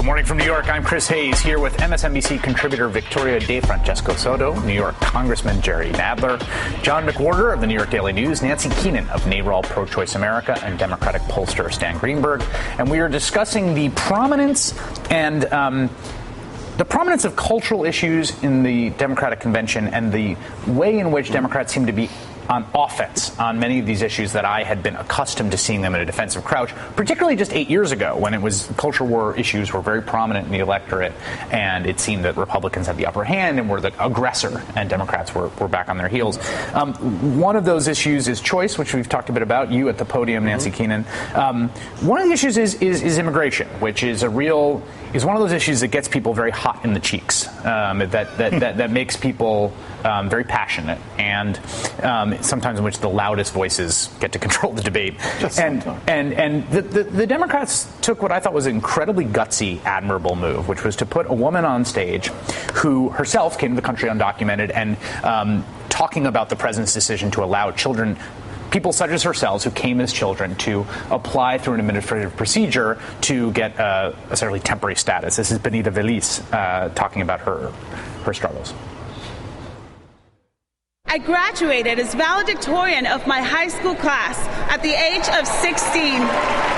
Good morning from New York. I'm Chris Hayes here with MSNBC contributor Victoria De Francesco Soto, New York Congressman Jerry Nadler, John McWhorter of the New York Daily News, Nancy Keenan of NARAL Pro-Choice America, and Democratic pollster Stan Greenberg. And we are discussing the prominence of cultural issues in the Democratic convention and the way in which Democrats seem to be on offense on many of these issues that I had been accustomed to seeing them in a defensive crouch, particularly just 8 years ago when it was culture war issues were very prominent in the electorate, and it seemed that Republicans had the upper hand and were the aggressor, and Democrats were back on their heels. One of those issues is choice, which we've talked a bit about, you at the podium, Nancy Keenan. One of the issues is immigration, which is one of those issues that gets people very hot in the cheeks, that makes people very passionate, and sometimes in which the loudest voices get to control the debate. And the Democrats took what I thought was an incredibly gutsy, admirable move, which was to put a woman on stage who herself came to the country undocumented and talking about the president's decision to allow people such as herself, who came as children, to apply through an administrative procedure to get essentially temporary status. This is Benita Veliz talking about her struggles. I graduated as valedictorian of my high school class at the age of 16,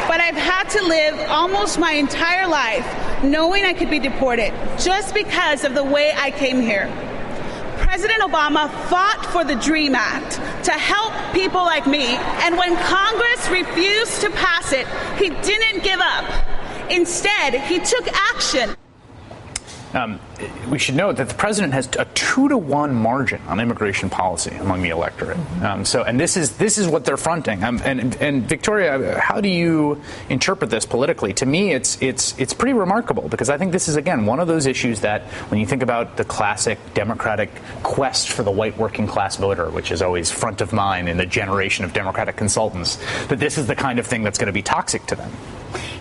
but I've had to live almost my entire life knowing I could be deported just because of the way I came here. President Obama fought for the DREAM Act to help people like me, and when Congress refused to pass it, he didn't give up. Instead, he took action. We should note that the president has a 2-to-1 margin on immigration policy among the electorate. And this is what they're fronting. And Victoria, how do you interpret this politically? To me, it's pretty remarkable, because I think this is, again, one of those issues that when you think about the classic Democratic quest for the white working class voter, which is always front of mind in the generation of Democratic consultants, that this is the kind of thing that's going to be toxic to them.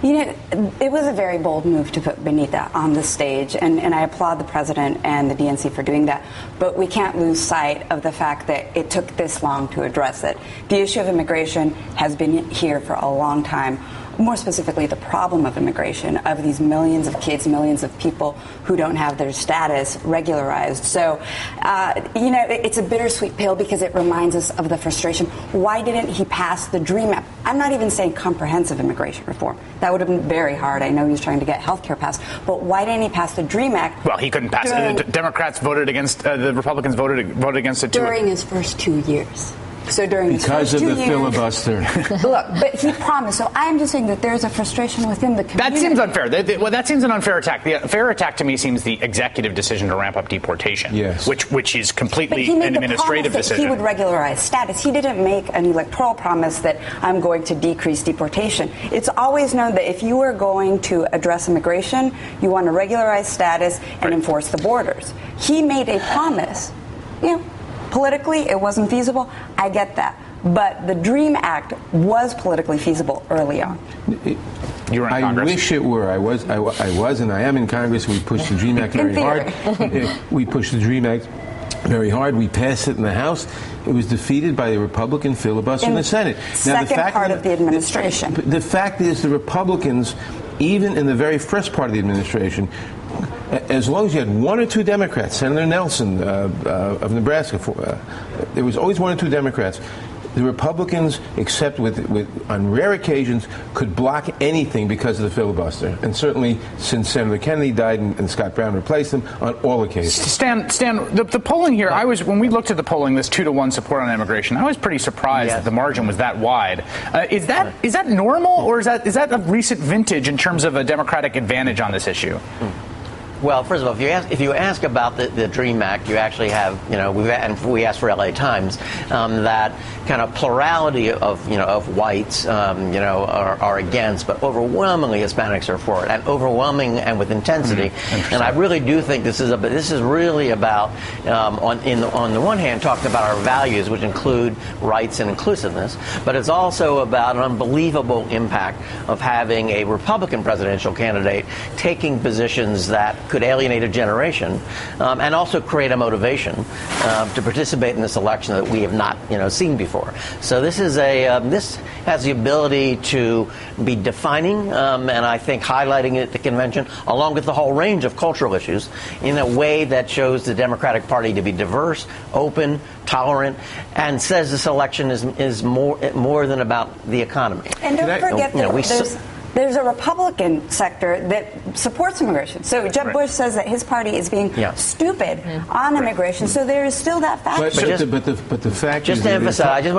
You know, it was a very bold move to put Benita on the stage, and I applaud the president and the DNC for doing that. But we can't lose sight of the fact that it took this long to address it. The issue of immigration has been here for a long time. More specifically, the problem of immigration, of these millions of kids, millions of people who don't have their status regularized. So, it's a bittersweet pill, because it reminds us of the frustration. Why didn't he pass the DREAM Act? I'm not even saying comprehensive immigration reform. That would have been very hard. I know he was trying to get health care passed. But why didn't he pass the DREAM Act? Well, he couldn't pass it. The Democrats voted against the Republicans voted against it during his first 2 years. So during because of the filibuster. Look, but he promised. So I'm just saying that there's a frustration within the community. That seems unfair. That seems an unfair attack. The fair attack to me seems the executive decision to ramp up deportation, yes, which is completely an administrative decision. He would regularize status. He didn't make an electoral promise that I'm going to decrease deportation. It's always known that if you are going to address immigration, you want to regularize status and enforce the borders. He made a promise. Politically, it wasn't feasible. I get that. But the DREAM Act was politically feasible early on. You were in Congress. I wish it were. I was, and I am in Congress. We pushed the DREAM Act very hard. We pushed the DREAM Act very hard. We passed it in the House. It was defeated by the Republican filibuster in the Senate. Second part of the administration. The fact is, the Republicans, even in the very first part of the administration, as long as you had one or two Democrats, Senator Nelson of Nebraska, there was always one or two Democrats. The Republicans, except on rare occasions, could block anything because of the filibuster. And certainly since Senator Kennedy died and Scott Brown replaced him, on all occasions. Stan, the polling here, when we looked at the polling, this 2-to-1 support on immigration, I was pretty surprised that the margin was that wide. Is that normal, or is that a recent vintage in terms of a Democratic advantage on this issue? Well, first of all, if you ask about the DREAM Act, you actually have, we asked for LA Times, that kind of plurality of whites, are against, but overwhelmingly Hispanics are for it, and overwhelming and with intensity. And I really do think this is really about, on the one hand, talking about our values, which include rights and inclusiveness, but it's also about an unbelievable impact of having a Republican presidential candidate taking positions that could alienate a generation and also create a motivation to participate in this election that we have not seen before. So this is this has the ability to be defining and I think highlighting it at the convention along with the whole range of cultural issues in a way that shows the Democratic Party to be diverse, open, tolerant, and says this election is more than about the economy. And don't forget that there's a Republican sector that supports immigration. So Jeb Bush says that his party is being stupid on immigration. So there is still that fact. But the fact just is, to emphasize, I just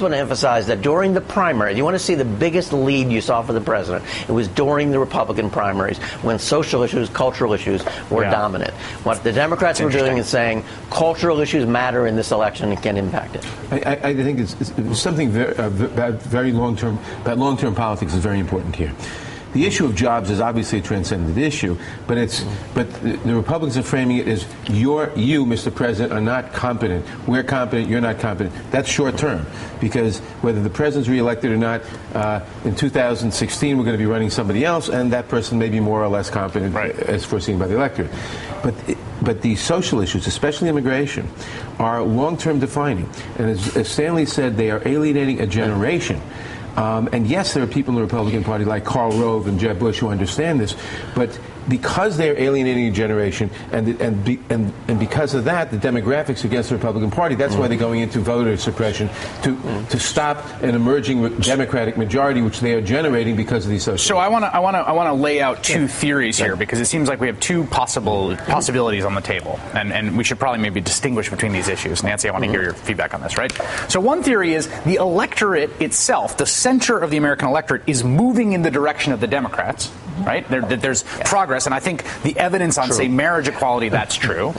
want to emphasize that during the primary, you want to see the biggest lead you saw for the president. It was during the Republican primaries when social issues, cultural issues were dominant. What the Democrats were doing is saying cultural issues matter in this election and can impact it. I think it's something very long-term. That long-term politics is very important here. The issue of jobs is obviously a transcendent issue, but the Republicans are framing it as you, Mr. President, are not competent. We're competent. You're not competent. That's short term, because whether the president's reelected or not, in 2016 we're going to be running somebody else, and that person may be more or less competent as foreseen by the electorate. But the social issues, especially immigration, are long-term defining, and as Stanley said, they are alienating a generation. And yes, there are people in the Republican Party like Karl Rove and Jeb Bush who understand this, but because they're alienating a generation, and because of that, the demographics against the Republican Party, that's why they're going into voter suppression to stop an emerging Democratic majority, which they are generating because of these social. So I want to lay out two theories here, because it seems like we have two possibilities on the table, and we should probably maybe distinguish between these issues. Nancy, I want to hear your feedback on this, right? So one theory is the electorate itself, the center of the American electorate, is moving in the direction of the Democrats. Right? There's progress, and I think the evidence on, say, marriage equality, that's true.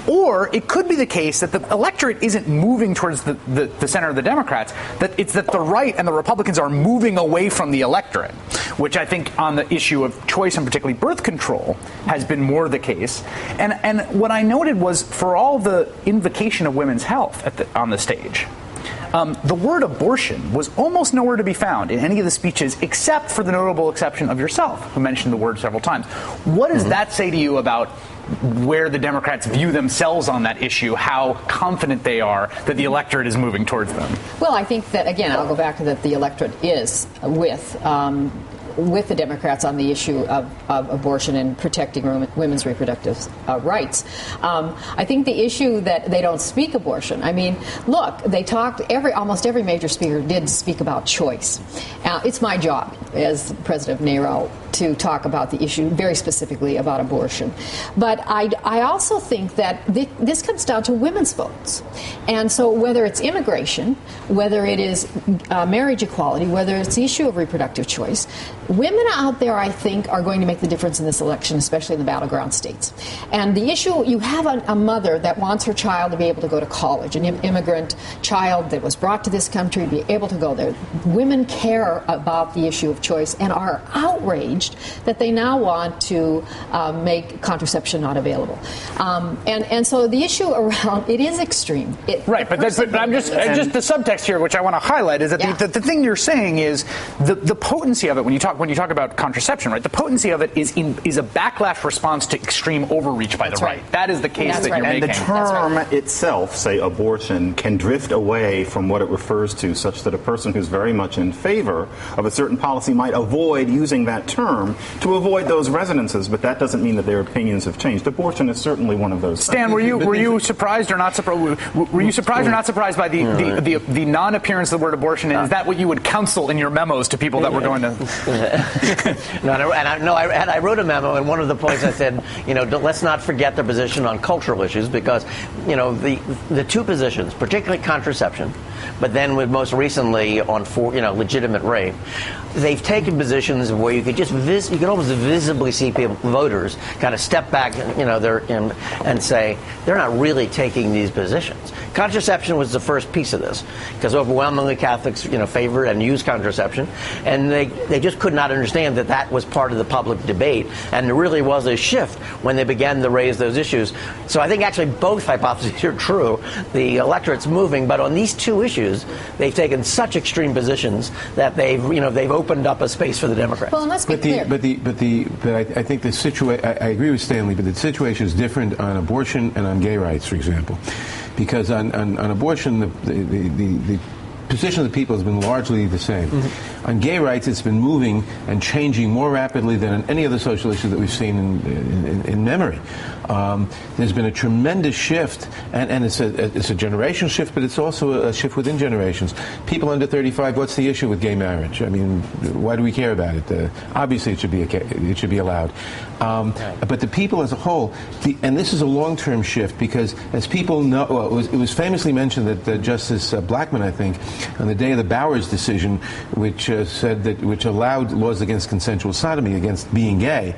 Or it could be the case that the electorate isn't moving towards the center of the Democrats, that it's that the right and the Republicans are moving away from the electorate, which I think on the issue of choice and particularly birth control has been more the case. And what I noted was, for all the invocation of women's health on the stage, the word abortion was almost nowhere to be found in any of the speeches, except for the notable exception of yourself, who mentioned the word several times. What does that say to you about where the Democrats view themselves on that issue, how confident they are that the electorate is moving towards them? Well, I think that, again, I'll go back to that the electorate is with the Democrats on the issue of abortion and protecting women's reproductive rights. I think the issue that they don't speak abortion. I mean, look, they talked, almost every major speaker did speak about choice. It's my job as president of NARAL to talk about the issue very specifically about abortion. But I also think that this comes down to women's votes. And so whether it's immigration, whether it is marriage equality, whether it's the issue of reproductive choice, women out there, I think, are going to make the difference in this election, especially in the battleground states. And the issue, you have a mother that wants her child to be able to go to college, an immigrant child that was brought to this country to be able to go there. Women care about the issue of choice and are outraged that they now want to make contraception not available. And so the issue around it is extreme. Right, but I'm just the subtext here, which I want to highlight, is that the thing you're saying is the potency of it when you talk about contraception, right? The potency of it is a backlash response to extreme overreach by the right. That is the case that you're making. And the term itself, say abortion, can drift away from what it refers to, such that a person who's very much in favor of a certain policy might avoid using that term to avoid those resonances, but that doesn't mean that their opinions have changed. Abortion is certainly one of those. Stan, were you surprised or not surprised? Were you surprised or not surprised by the non-appearance of the word abortion? And is that what you would counsel in your memos to people that were going to? I wrote a memo, and one of the points I said, let's not forget their position on cultural issues, because, the two positions, particularly contraception, but then with most recently on legitimate rape, they've taken positions where you could you can almost visibly see voters kind of step back, and say they're not really taking these positions. Contraception was the first piece of this, because overwhelmingly Catholics, favor and use contraception, and they just could not understand that was part of the public debate, and there really was a shift when they began to raise those issues. So I think actually both hypotheses are true. The electorate's moving, but on these two issues, they've taken such extreme positions that they've opened up a space for the Democrats. Well, let's be I think the situation. I agree with Stanley, but the situation is different on abortion and on gay rights, for example, because on abortion, the position of the people has been largely the same. On gay rights, it's been moving and changing more rapidly than on any other social issue that we've seen in memory. There's been a tremendous shift, and it's a generational shift, but it's also a shift within generations. People under 35, what's the issue with gay marriage? I mean, why do we care about it? Obviously, it should be allowed. But the people as a whole, and this is a long-term shift, because as people know, it was famously mentioned that Justice Blackmun, I think, on the day of the Bowers decision, which allowed laws against consensual sodomy, against being gay,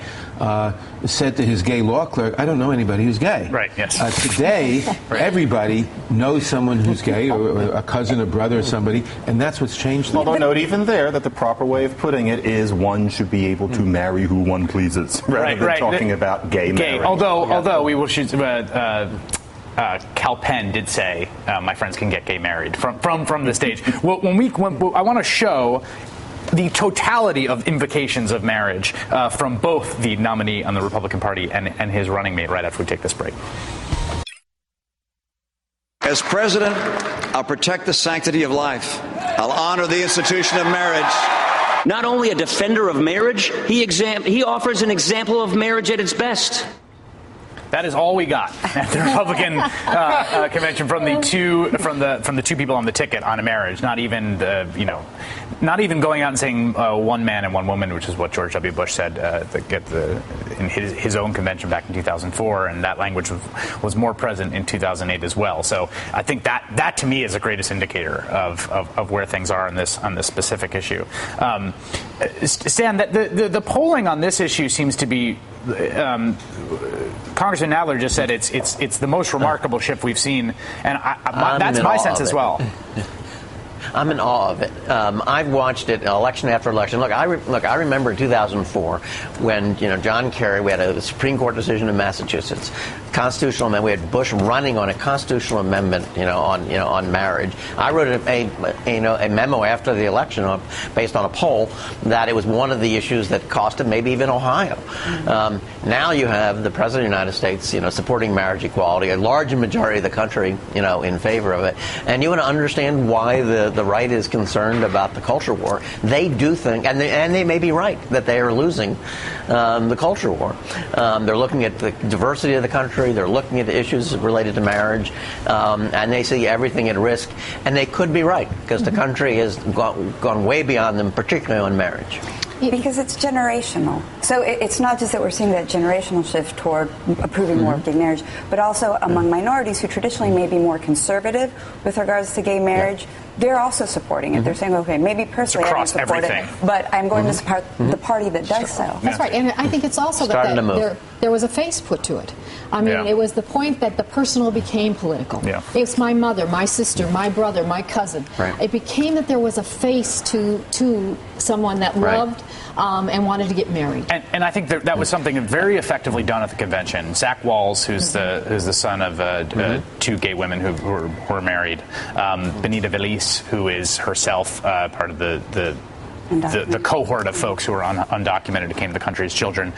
said to his gay law clerk, "I don't know anybody who's gay." Right. Yes. Today, everybody knows someone who's gay, or a cousin, a brother, or somebody, and that's what's changed. Although note even there that the proper way of putting it is one should be able to marry who one pleases, rather than talking about gay marriage. Although we will shoot. Cal Penn did say, "My friends can get gay married" from the stage. Well, I want to show the totality of invocations of marriage from both the nominee on the Republican Party and his running mate right after we take this break. As president, I'll protect the sanctity of life. I'll honor the institution of marriage. Not only a defender of marriage, he offers an example of marriage at its best. That is all we got at the Republican convention from the two people on the ticket on a marriage. Not even going out and saying one man and one woman, which is what George W. Bush said in his own convention back in 2004, and that language was more present in 2008 as well. So I think that to me is the greatest indicator of where things are on this specific issue. Stan, the polling on this issue seems to be. Congressman Nadler just said it's the most remarkable shift we've seen, and that's my sense as well. I'm in awe of it. I've watched it election after election. Look, I remember in 2004 when John Kerry, we had a Supreme Court decision in Massachusetts, constitutional amendment. We had Bush running on a constitutional amendment, on marriage. I wrote a memo after the election based on a poll that it was one of the issues that cost him maybe even Ohio. Now you have the President of the United States, supporting marriage equality, a large majority of the country, in favor of it. And you want to understand why the right is concerned about the culture war. They do think, and they may be right, that they are losing the culture war. They're looking at the diversity of the country. They're looking at the issues related to marriage, and they see everything at risk. And they could be right, because the country has gone way beyond them, particularly on marriage. Because it's generational. So it's not just that we're seeing that generational shift toward approving more of gay marriage, but also among minorities who traditionally may be more conservative with regards to gay marriage. Yeah. They're also supporting it. They're saying, okay, maybe personally I don't support it, but I'm going to support the party that does so. That's right. And I think it's also that there was a face put to it. I mean, it was the point that the personal became political. Yeah. It's my mother, my sister, my brother, my cousin. Right. It became that there was a face to someone that loved and wanted to get married. And I think that was something very effectively done at the convention. Zach Walls, who's the son of two gay women who are married, Benita Veliz, who is herself part of the cohort of folks who are undocumented who came to the country as children.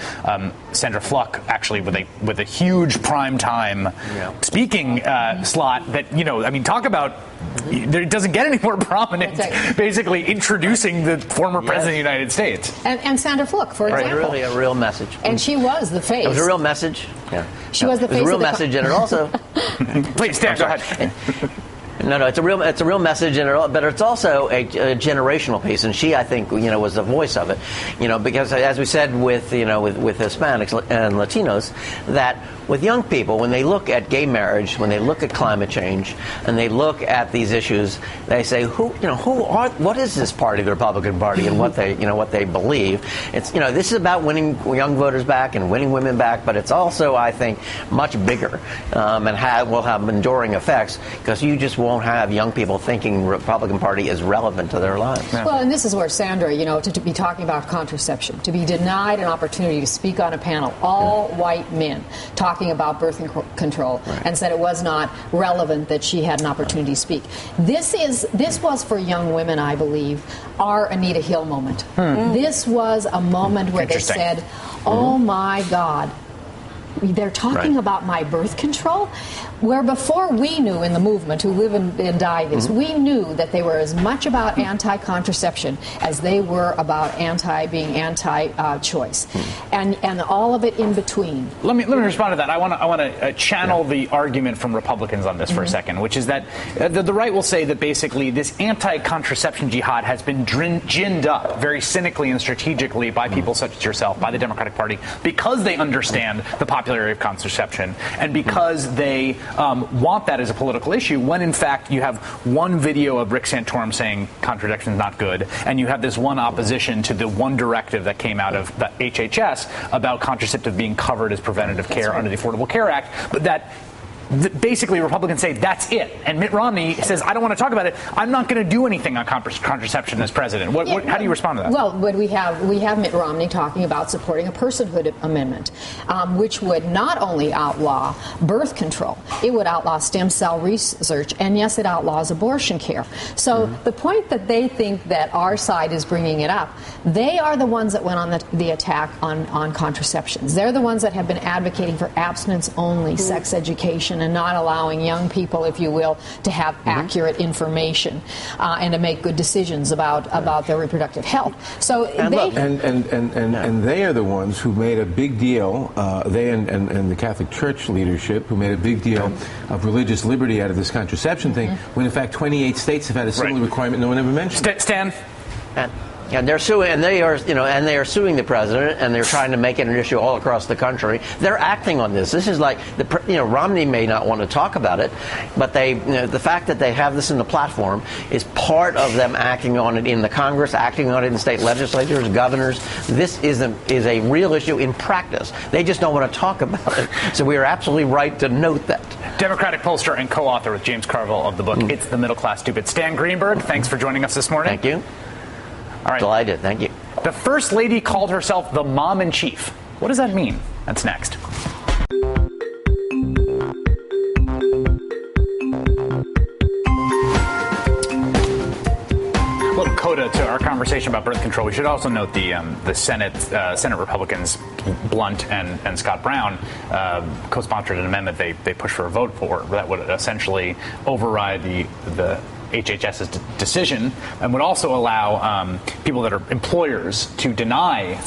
Sandra Fluck, actually, with a huge prime time speaking slot that, talk about, it doesn't get any more prominent, basically introducing the former president of the United States. And Sandra Fluck, for example. Really a real message. And she was the face. It was a real message. Yeah. She was the face. It was a real message, and it also... Please, Stan, go ahead. No, it's a real message, but it's also a generational piece, and she, I think, was the voice of it, because as we said with Hispanics and Latinos, that with young people, when they look at gay marriage, when they look at climate change, and they look at these issues, they say, what is this party, the Republican Party, and what they believe? It's, this is about winning young voters back and winning women back, but it's also, I think, much bigger, and will have enduring effects, because you just won't have young people thinking Republican Party is relevant to their lives. Yeah. Well, and this is where Sandra, to be talking about contraception, to be denied an opportunity to speak on a panel, all white men talking about birth control, and said it was not relevant that she had an opportunity to speak. This was for young women, I believe, our Anita Hill moment. This was a moment where they said, oh my God, they're talking about my birth control, where before we knew in the movement, who live and die this, we knew that they were as much about anti-contraception as they were about being anti-choice, and all of it in between. Let me respond to that. I want to channel the argument from Republicans on this for a second, which is that the right will say that basically this anti-contraception jihad has been ginned up very cynically and strategically by people such as yourself, by the Democratic Party, because they understand the popularity of contraception and because they want that as a political issue, when in fact you have one video of Rick Santorum saying contraception is not good, and you have this one opposition to the one directive that came out of the HHS about contraceptive being covered as preventative care under the Affordable Care Act, but that basically Republicans say that's it, and Mitt Romney says I don't want to talk about it. I'm not going to do anything on contraception as president. How do you respond to that? Well, but we have Mitt Romney talking about supporting a personhood amendment, which would not only outlaw birth control, it would outlaw stem cell research, and yes, it outlaws abortion care. So the point that they think that our side is bringing it up, they are the ones that went on the attack on contraceptions. They're the ones that have been advocating for abstinence-only sex education and not allowing young people, if you will, to have accurate information and to make good decisions about their reproductive health. So and they are the ones who made a big deal. They and the Catholic Church leadership who made a big deal of religious liberty out of this contraception thing, when in fact 28 states have had a similar requirement no one ever mentioned. Stan. And they're suing, and they are suing the president, and they're trying to make it an issue all across the country. They're acting on this. This is like Romney may not want to talk about it, but the fact that they have this in the platform is part of them acting on it in the Congress, acting on it in state legislatures, governors. This is a real issue in practice. They just don't want to talk about it. So we are absolutely right to note that. Democratic pollster and co-author with James Carville of the book It's the Middle Class Stupid. Stan Greenberg, thanks for joining us this morning. Thank you. All right. Delighted. Thank you. The First Lady called herself the Mom-in-Chief. What does that mean? That's next. A little coda to our conversation about birth control. We should also note the Senate Republicans, Blunt and Scott Brown, co-sponsored an amendment they pushed for a vote for that would essentially override the HHS's decision, and would also allow people that are employers to deny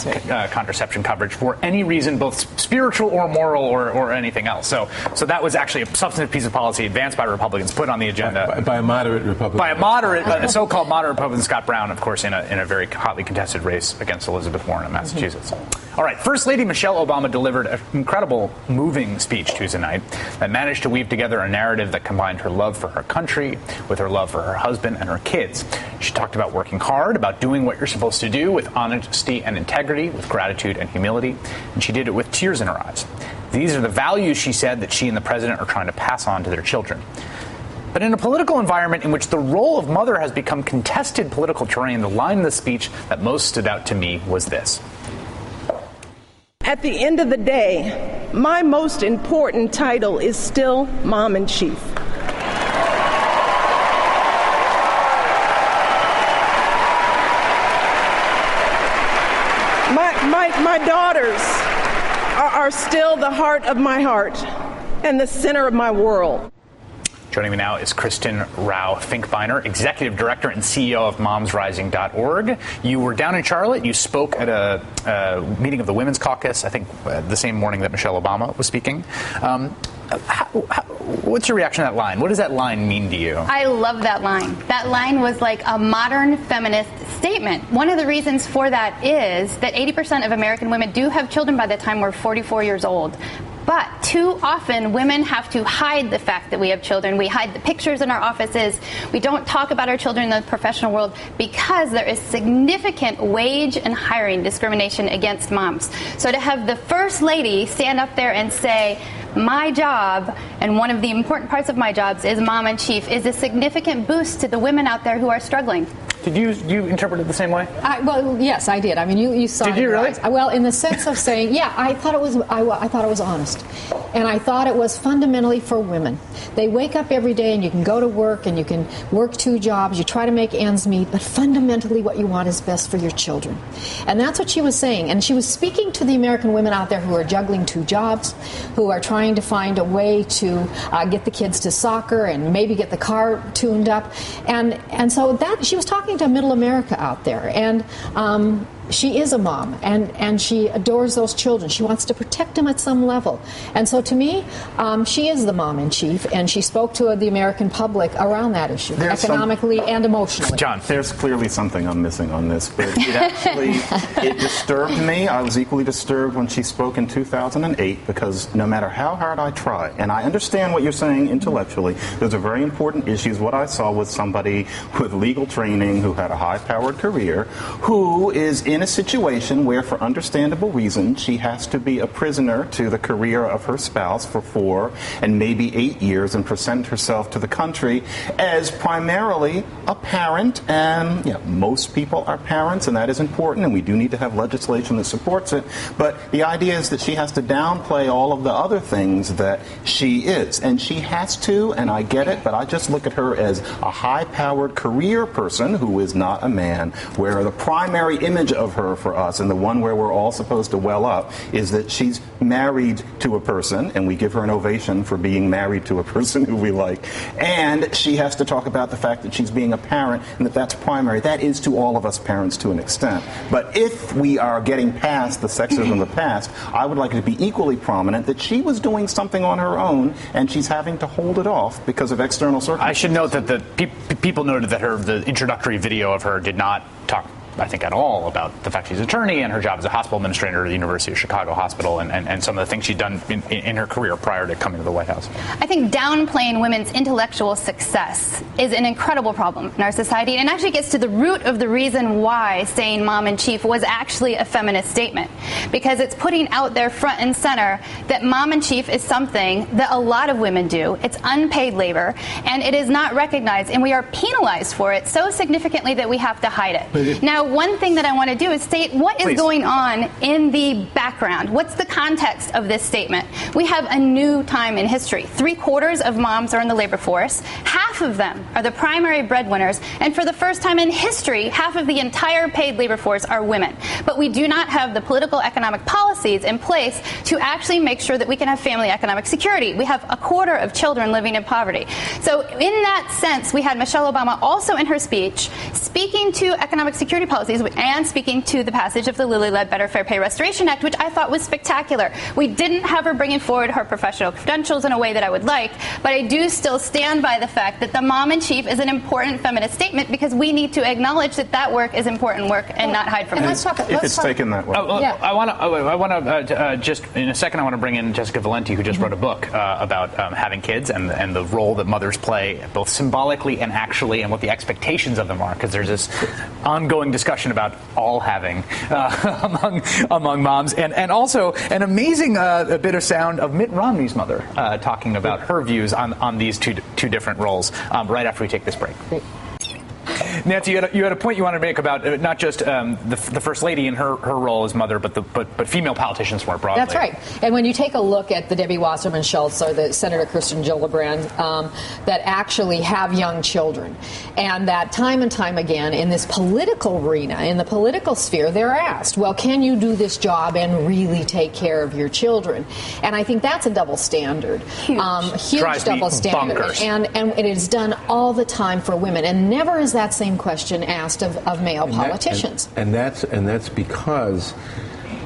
contraception coverage for any reason, both spiritual or moral or anything else. So that was actually a substantive piece of policy advanced by Republicans, put on the agenda by a moderate Republican. By a so-called moderate Republican, Scott Brown, of course, in a very hotly contested race against Elizabeth Warren in Massachusetts. All right, First Lady Michelle Obama delivered an incredible, moving speech Tuesday night that managed to weave together a narrative that combined her love for her country with her love for her husband and her kids. She talked about working hard, about doing what you're supposed to do with honesty and integrity, with gratitude and humility, and she did it with tears in her eyes. These are the values, she said, that she and the president are trying to pass on to their children. But in a political environment in which the role of mother has become contested political terrain, the line in the speech that most stood out to me was this. At the end of the day, my most important title is still Mom-in-Chief. My daughters are still the heart of my heart and the center of my world. Joining me now is Kristen Rao Finkbeiner, Executive Director and CEO of MomsRising.org. You were down in Charlotte. You spoke at a meeting of the Women's Caucus, I think the same morning that Michelle Obama was speaking. What's your reaction to that line? What does that line mean to you? I love that line. That line was like a modern feminist statement. One of the reasons for that is that 80% of American women do have children by the time we're 44 years old. But too often, women have to hide the fact that we have children. We hide the pictures in our offices. We don't talk about our children in the professional world because there is significant wage and hiring discrimination against moms. So to have the First Lady stand up there and say, My job, and one of the important parts of my jobs is Mom in Chief, is a significant boost to the women out there who are struggling. Did you interpret it the same way? Well, yes, I did. I mean, you saw. Did you really? Well, in the sense of saying, yeah, I thought it was honest, and I thought it was fundamentally for women. They wake up every day, and you can go to work, and you can work 2 jobs. You try to make ends meet, but fundamentally, what you want is best for your children, and that's what she was saying. And she was speaking to the American women out there who are juggling 2 jobs, who are trying to find a way to get the kids to soccer and maybe get the car tuned up, and so that she was talking to middle America out there, and she is a mom, and she adores those children. She wants to protect them at some level, and so to me, she is the mom in chief, and she spoke to the American public around that issue, economically and emotionally. John, there's clearly something I'm missing on this, but it disturbed me. I was equally disturbed when she spoke in 2008, because no matter how hard I try, and I understand what you're saying intellectually, those are very important issues. What I saw was somebody with legal training who had a high-powered career, who is in a situation where, for understandable reasons, she has to be a prisoner to the career of her spouse for 4 and maybe 8 years and present herself to the country as primarily a parent. And most people are parents, and that is important, and we do need to have legislation that supports it. But the idea is that she has to downplay all of the other things that she is, and she has to, and I get it, but I just look at her as a high-powered career person who is not a man, where the primary image of her for us, and the one where we're all supposed to well up, is that she's married to a person, and we give her an ovation for being married to a person who we like, and she has to talk about the fact that she's being a parent, and that's primary. That is to all of us parents to an extent. But if we are getting past the sexism of the past, I would like it to be equally prominent that she was doing something on her own, and she's having to hold it off because of external circumstances. I should note that the people noted that the introductory video of her did not talk, I think, at all about the fact she's an attorney and her job as a hospital administrator at the University of Chicago Hospital and some of the things she'd done in her career prior to coming to the White House. I think downplaying women's intellectual success is an incredible problem in our society, and actually gets to the root of the reason why saying Mom in Chief was actually a feminist statement, because it's putting out there front and center that Mom in Chief is something that a lot of women do. It's unpaid labor, and it is not recognized, and we are penalized for it so significantly that we have to hide it. Now, one thing that I want to do is state what is going on in the background. What's the context of this statement? We have a new time in history. 3/4 of moms are in the labor force. Half of them are the primary breadwinners. And for the first time in history, half of the entire paid labor force are women. But we do not have the political economic policies in place to actually make sure that we can have family economic security. We have 1/4 of children living in poverty. So in that sense, we had Michelle Obama also in her speech speaking to economic security policies and speaking to the passage of the Lilly Ledbetter Fair Pay Restoration Act, which I thought was spectacular. We didn't have her bringing forward her professional credentials in a way that I would like, but I do still stand by the fact that the Mom in Chief is an important feminist statement, because we need to acknowledge that that work is important work and not hide from it. If it's taken that way. I want to just in a second. I want to bring in Jessica Valenti, who just wrote a book about having kids and the role that mothers play, both symbolically and actually, and what the expectations of them are. Because there's this ongoing discussion about all having among moms, and also an amazing bit of sound of Mitt Romney's mother talking about her views on these two different roles. Right after we take this break. Great. Nancy, you had a point you wanted to make about not just the First Lady and her role as mother, but female politicians more broadly. That's right. And when you take a look at the Debbie Wasserman Schultz or the Senator Kirsten Gillibrand that actually have young children, and that time and time again in this political arena, in the political sphere, they're asked, well, can you do this job and really take care of your children? And I think that's a double standard. Huge double standard. Bonkers. And it is done all the time for women. And never is that same question asked of male politicians. And that's because,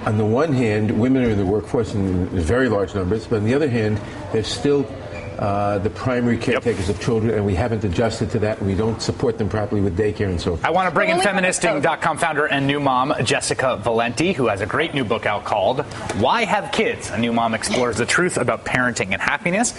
on the one hand, women are in the workforce in very large numbers, but on the other hand, there's still the primary caretakers of children, and we haven't adjusted to that. We don't support them properly with daycare and so forth. I want to bring in Feministing.com founder and new mom Jessica Valenti, who has a great new book out called Why Have Kids? A New Mom Explores the Truth About Parenting and Happiness.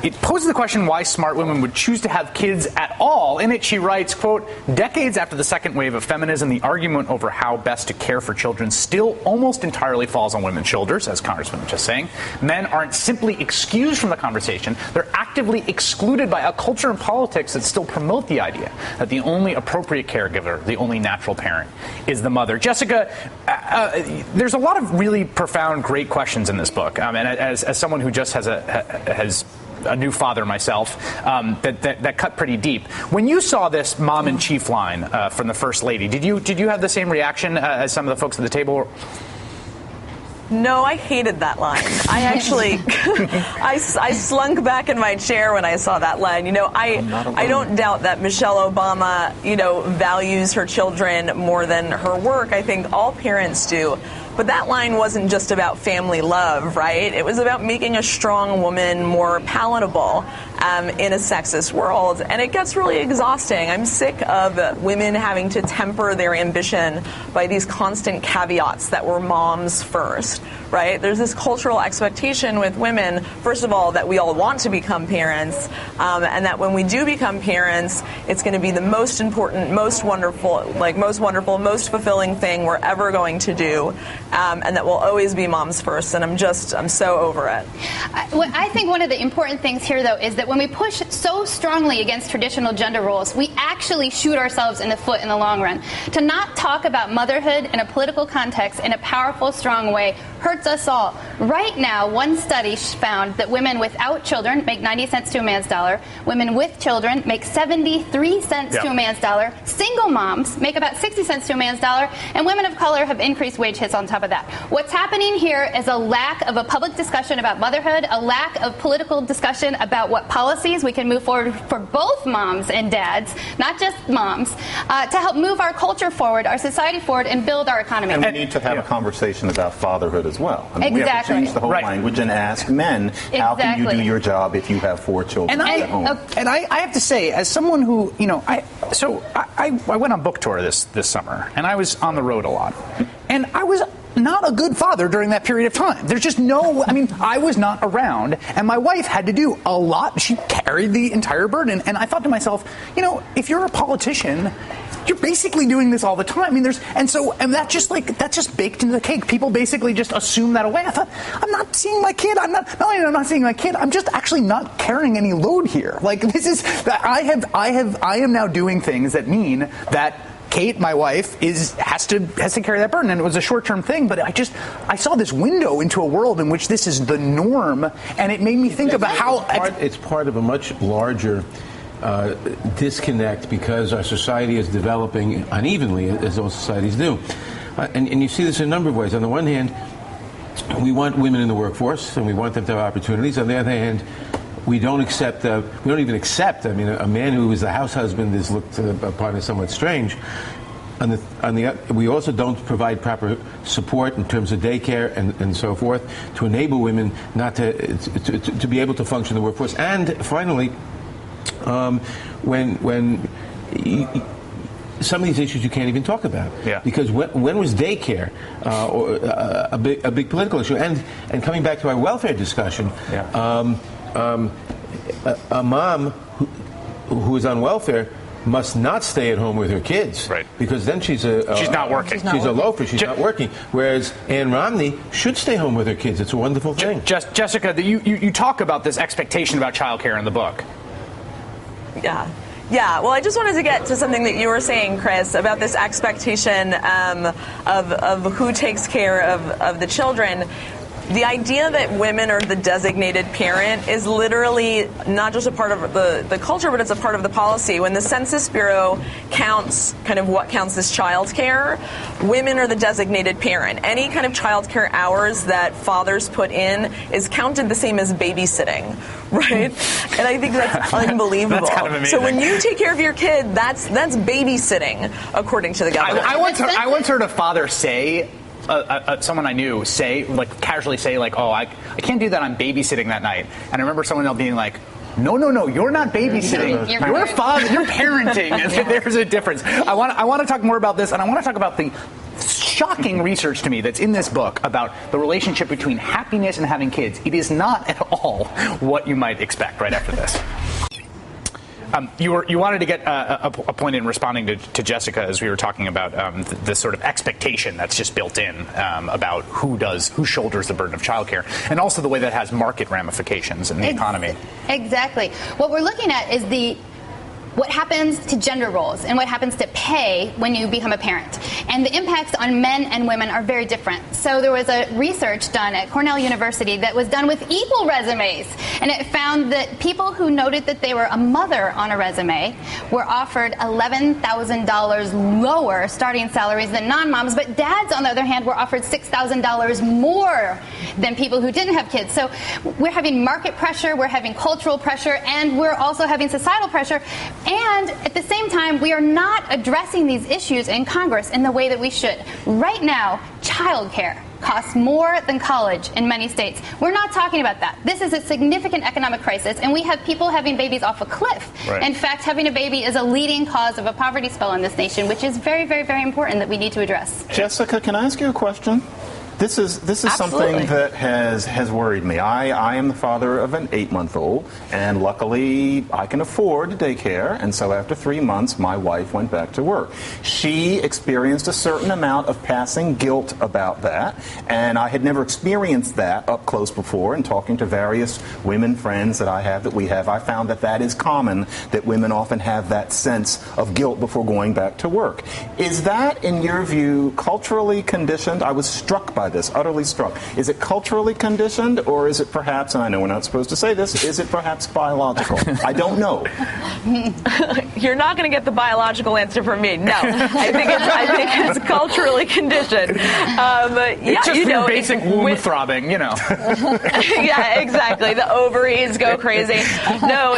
It poses the question why smart women would choose to have kids at all. In it, she writes, quote, decades after the second wave of feminism, the argument over how best to care for children still almost entirely falls on women's shoulders, as Congressman was just saying. Men aren't simply excused from the conversation. They're actively excluded by a culture and politics that still promote the idea that the only appropriate caregiver, the only natural parent, is the mother. Jessica, there's a lot of really profound, great questions in this book. And as someone who just has a new father myself, that cut pretty deep. When you saw this mom in chief line from the First Lady, did you have the same reaction as some of the folks at the table? No, I hated that line. I actually, I slunk back in my chair when I saw that line. You know, I don't doubt that Michelle Obama, values her children more than her work. I think all parents do. But that line wasn't just about family love, right? It was about making a strong woman more palatable in a sexist world. And it gets really exhausting. I'm sick of women having to temper their ambition by these constant caveats that we're moms first, right? There's this cultural expectation with women, first of all, that we all want to become parents, and that when we do become parents, it's going to be the most important, most wonderful, most fulfilling thing we're ever going to do. And that we'll always be moms first, and I'm so over it. I think one of the important things here, though, is that when we push so strongly against traditional gender roles, we actually shoot ourselves in the foot in the long run. To not talk about motherhood in a political context in a powerful, strong way hurts us all. Right now, one study found that women without children make 90 cents to a man's dollar. Women with children make 73 cents to a man's dollar. Single moms make about 60 cents to a man's dollar. And women of color have increased wage hits on top of that. What's happening here is a lack of a public discussion about motherhood, a lack of political discussion about what policies we can move forward for both moms and dads, not just moms, to help move our culture forward, our society forward, and build our economy. And we need to have a conversation about fatherhood as well. Exactly. We have to change the whole language and ask men, how can you do your job if you have 4 children at home? And I have to say, as someone who, I went on book tour this summer, and I was on the road a lot. And I was not a good father during that period of time. There's just I was not around, and my wife had to do a lot. She carried the entire burden. And I thought to myself, if you're a politician, you're basically doing this all the time. And that's just baked into the cake. People basically just assume that away. I thought, I'm not seeing my kid. I'm not seeing my kid. I'm just actually not carrying any load here. I am now doing things that mean that Kate, my wife, has to carry that burden, and it was a short-term thing. But I saw this window into a world in which this is the norm, and it made me think about how it's part of a much larger disconnect because our society is developing unevenly, as all societies do, and you see this in a number of ways. On the one hand, we want women in the workforce, and we want them to have opportunities. On the other hand, we don't even accept. A man who is the house husband is looked upon as somewhat strange. We also don't provide proper support in terms of daycare and so forth to enable women not to be able to function in the workforce. And finally, when some of these issues you can't even talk about, because when was daycare a big political issue? And coming back to our welfare discussion. A mom who is on welfare must not stay at home with her kids, right? Because then she's not working. She's a loafer. She's not working. Whereas Ann Romney should stay home with her kids. It's a wonderful thing. Jessica, you talk about this expectation about childcare in the book. Yeah. Well, I just wanted to get to something that you were saying, Chris, about this expectation of who takes care of the children. The idea that women are the designated parent is literally not just a part of the culture, but it's a part of the policy. When the Census Bureau counts kind of what counts as child care, women are the designated parent. Any kind of child care hours that fathers put in is counted the same as babysitting, right? And I think that's unbelievable. That's kind of amazing. So when you take care of your kid, that's babysitting, according to the government. I once heard a father say, someone I knew casually say, oh, I can't do that. I'm babysitting that night. And I remember someone else being like, no, you're not babysitting. You're parenting. And there's a difference. I want to talk more about this, and I want to talk about the shocking research to me that's in this book about the relationship between happiness and having kids. It is not at all what you might expect right after this. You wanted to get a point in responding to Jessica as we were talking about the sort of expectation that's just built in about who shoulders the burden of childcare, and also the way that has market ramifications in the economy. Exactly. What we're looking at is what happens to gender roles and what happens to pay when you become a parent. And the impacts on men and women are very different. So there was a research done at Cornell University that was done with equal resumes. And it found that people who noted that they were a mother on a resume were offered $11,000 lower starting salaries than non-moms. But dads, on the other hand, were offered $6,000 more than people who didn't have kids. So we're having market pressure, we're having cultural pressure, and we're also having societal pressure. And at the same time, we are not addressing these issues in Congress in the way that we should. Right now, childcare costs more than college in many states. We're not talking about that. This is a significant economic crisis, and we have people having babies off a cliff. Right. In fact, having a baby is a leading cause of a poverty spell in this nation, which is very, very, very important that we need to address. Jessica, can I ask you a question? This is something that has worried me. I am the father of an 8-month-old, and luckily I can afford daycare, and so after 3 months my wife went back to work. She experienced a certain amount of passing guilt about that, and I had never experienced that up close before. And talking to various women friends that I have, I found that is common, that women often have that sense of guilt before going back to work. Is that, in your view, culturally conditioned? I was struck by this, utterly struck. Is it culturally conditioned, or is it perhaps, and I know we're not supposed to say this, is it perhaps biological? I don't know. You're not going to get the biological answer from me. No, I think it's culturally conditioned. It's just basic womb throbbing, Yeah, exactly. The ovaries go crazy. No,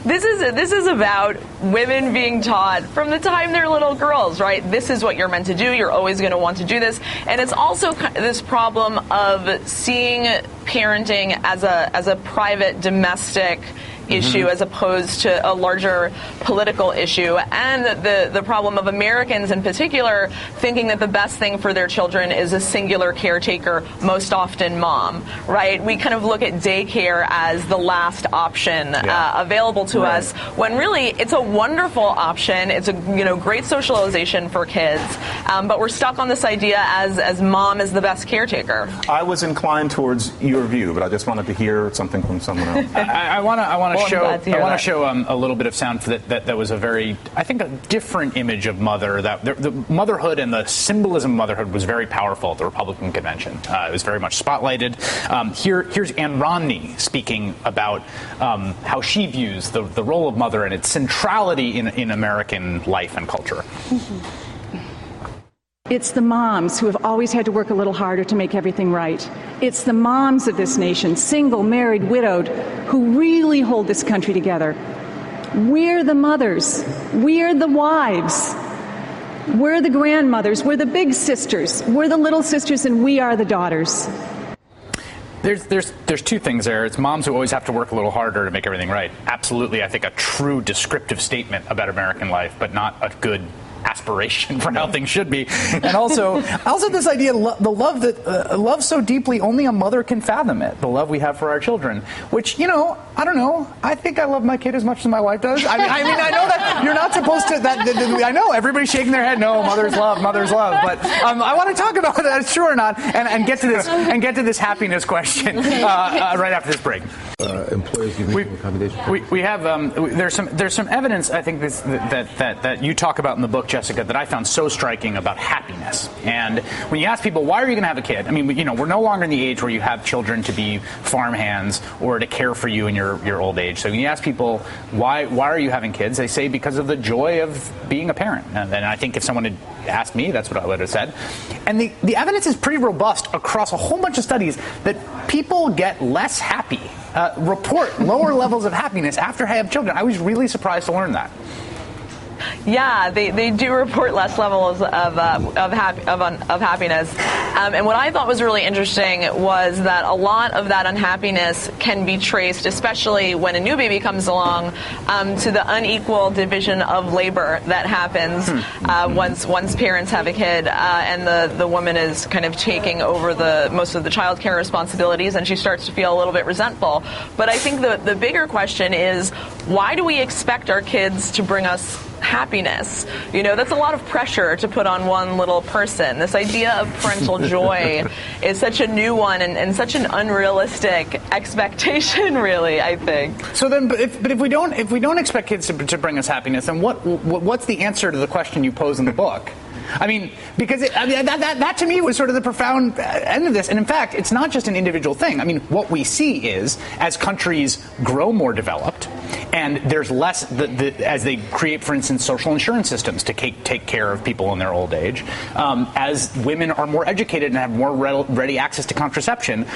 This is about women being taught from the time they're little girls, right? This is what you're meant to do. You're always going to want to do this. And it's also this problem of seeing parenting as a private domestic issue as opposed to a larger political issue, and the problem of Americans in particular thinking that the best thing for their children is a singular caretaker, most often mom, right? We kind of look at daycare as the last option available to us, when really it's a wonderful option. It's a great socialization for kids, but we're stuck on this idea as mom is the best caretaker. I was inclined towards your view, but I just wanted to hear something from someone else. I want to show a little bit of sound that was a very, I think, a different image of mother. That the motherhood and the symbolism of motherhood was very powerful at the Republican convention. It was very much spotlighted. Here's Ann Romney speaking about how she views the role of mother and its centrality in American life and culture. It's the moms who have always had to work a little harder to make everything right. It's the moms of this nation, single, married, widowed, who really hold this country together. We're the mothers. We're the wives. We're the grandmothers. We're the big sisters. We're the little sisters, and we are the daughters. There's two things there. It's moms who always have to work a little harder to make everything right. Absolutely, I think, a true descriptive statement about American life, but not a good aspiration for how things should be. And also this idea, the love that love so deeply only a mother can fathom it, the love we have for our children, which, I don't know, I think I love my kid as much as my wife does. I mean I know that you're not supposed to, I know everybody's shaking their head, no, mother's love, but I want to talk about that, it's true or not, and get to this happiness question right after this break. Employers give equal accommodation. We have there's some evidence, I think, that you talk about in the book, Jessica, that I found so striking about happiness. And when you ask people, why are you going to have a kid? I mean, we're no longer in the age where you have children to be farmhands or to care for you in your old age. So when you ask people, why are you having kids? They say because of the joy of being a parent. And I think if someone had asked me, that's what I would have said. And the evidence is pretty robust across a whole bunch of studies that people get less happy, report lower levels of happiness after they have children. I was really surprised to learn that. Yeah, they do report less levels of happiness. And what I thought was really interesting was that a lot of that unhappiness can be traced, especially when a new baby comes along, to the unequal division of labor that happens once parents have a kid, and the woman is kind of taking over most of the child care responsibilities, and she starts to feel a little bit resentful. But I think the bigger question is, why do we expect our kids to bring us happiness? That's a lot of pressure to put on one little person. This idea of parental joy is such a new one and such an unrealistic expectation, really, I think. So then, but if we don't expect kids to bring us happiness, then what's the answer to the question you pose in the book? I mean, because that to me was sort of the profound end of this. And in fact, it's not just an individual thing. I mean, what we see is as countries grow more developed and there's less, as they create, for instance, social insurance systems to take care of people in their old age, as women are more educated and have more ready access to contraception,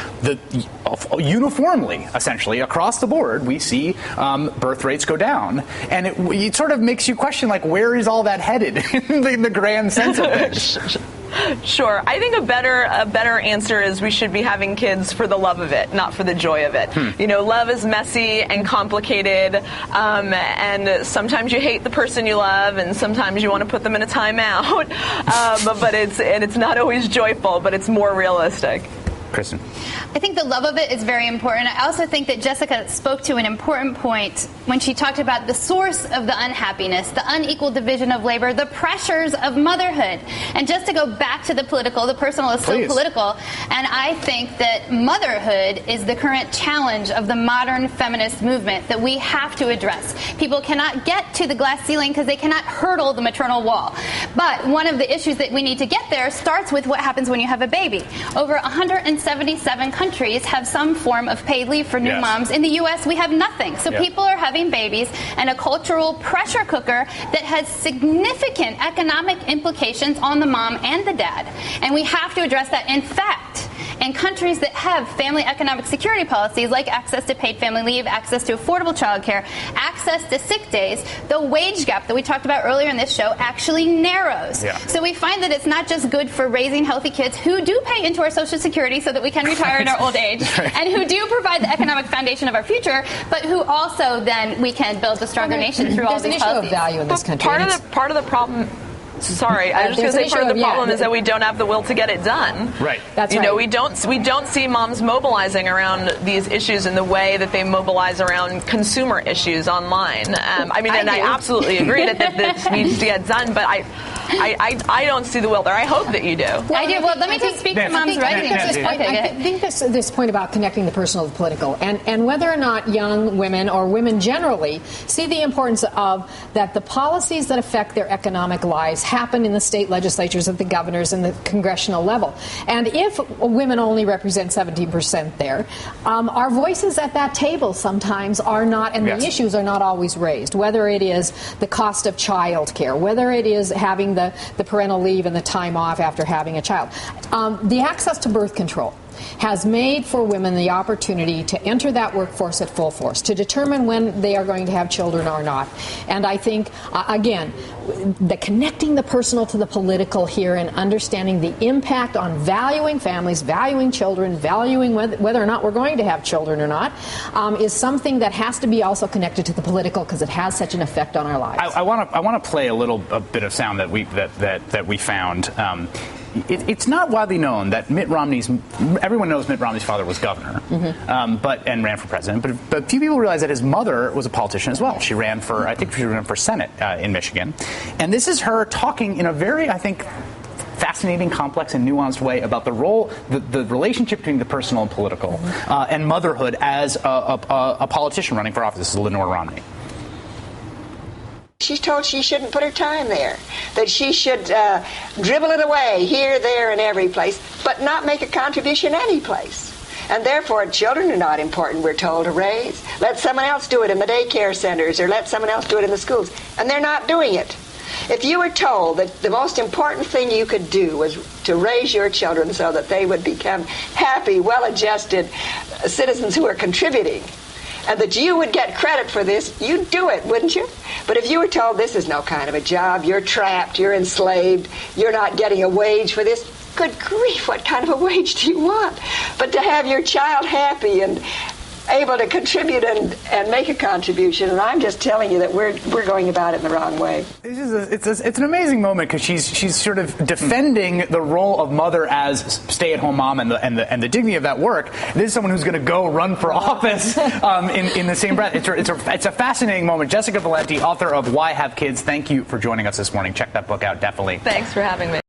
uniformly, essentially, across the board, we see birth rates go down. And it sort of makes you question, like, where is all that headed in the grand sense of things? Sure. I think a better answer is we should be having kids for the love of it, not for the joy of it. Love is messy and complicated, and sometimes you hate the person you love, and sometimes you want to put them in a timeout. But it's not always joyful, but it's more realistic. Kristen. I think the love of it is very important. I also think that Jessica spoke to an important point when she talked about the source of the unhappiness, the unequal division of labor, the pressures of motherhood. And just to go back to the political, the personal is so political, and I think that motherhood is the current challenge of the modern feminist movement that we have to address. People cannot get to the glass ceiling because they cannot hurdle the maternal wall. But one of the issues that we need to get there starts with what happens when you have a baby. Over 177 countries have some form of paid leave for new moms. In the U.S., we have nothing. So people are having babies, and a cultural pressure cooker that has significant economic implications on the mom and the dad. And we have to address that. In fact, in countries that have family economic security policies like access to paid family leave, access to affordable childcare, access to sick days, the wage gap that we talked about earlier in this show actually narrows. So we find that it's not just good for raising healthy kids who do pay into our Social Security so that we can retire in our old age, and who do provide the economic foundation of our future, but who also then we can build a stronger nation through all these policies. There's an issue of value in this country. Part of the problem. Sorry, I was just going to say part of the problem is that we don't have the will to get it done. Right. That's right. We don't see moms mobilizing around these issues in the way that they mobilize around consumer issues online. I absolutely agree that this needs to get done, but I don't see the will there. I hope that you do. I do. Well, let me just speak to mom's rights. I think this point about connecting the personal with the political, and whether or not young women or women generally see the importance of that the policies that affect their economic lives happen in the state legislatures, at the governors, and the congressional level. And if women only represent 17% there, our voices at that table sometimes are not, and the issues are not always raised, whether it is the cost of child care, whether it is having the parental leave and the time off after having a child. The access to birth control has made for women the opportunity to enter that workforce at full force, to determine when they are going to have children or not. And I think, again, the connecting the personal to the political here and understanding the impact on valuing families, valuing children, valuing whether or not we're going to have children or not, is something that has to be also connected to the political because it has such an effect on our lives. I want to play a bit of sound that we found. It's not widely known that everyone knows Mitt Romney's father was governor, and ran for president, but few people realize that his mother was a politician as well. She ran for Senate in Michigan. And this is her talking in a very, I think, fascinating, complex, and nuanced way about the role, the relationship between the personal and political, and motherhood as a politician running for office. This is Lenore Romney. She's told she shouldn't put her time there, that she should dribble it away here, there, and every place, but not make a contribution any place. And therefore, children are not important, we're told, to raise. Let someone else do it in the daycare centers, or let someone else do it in the schools. And they're not doing it. If you were told that the most important thing you could do was to raise your children so that they would become happy, well-adjusted citizens who are contributing, and that you would get credit for this, you'd do it, wouldn't you? But if you were told this is no kind of a job, you're trapped, you're enslaved, you're not getting a wage for this, good grief, what kind of a wage do you want? But to have your child happy and able to contribute and make a contribution, and I'm just telling you that we're going about it in the wrong way. It's an amazing moment because she's sort of defending the role of mother as stay-at-home mom and the dignity of that work. This is someone who's going to go run for office in the same breath. It's a fascinating moment. Jessica Valenti, author of Why Have Kids, thank you for joining us this morning. Check that book out, definitely. Thanks for having me.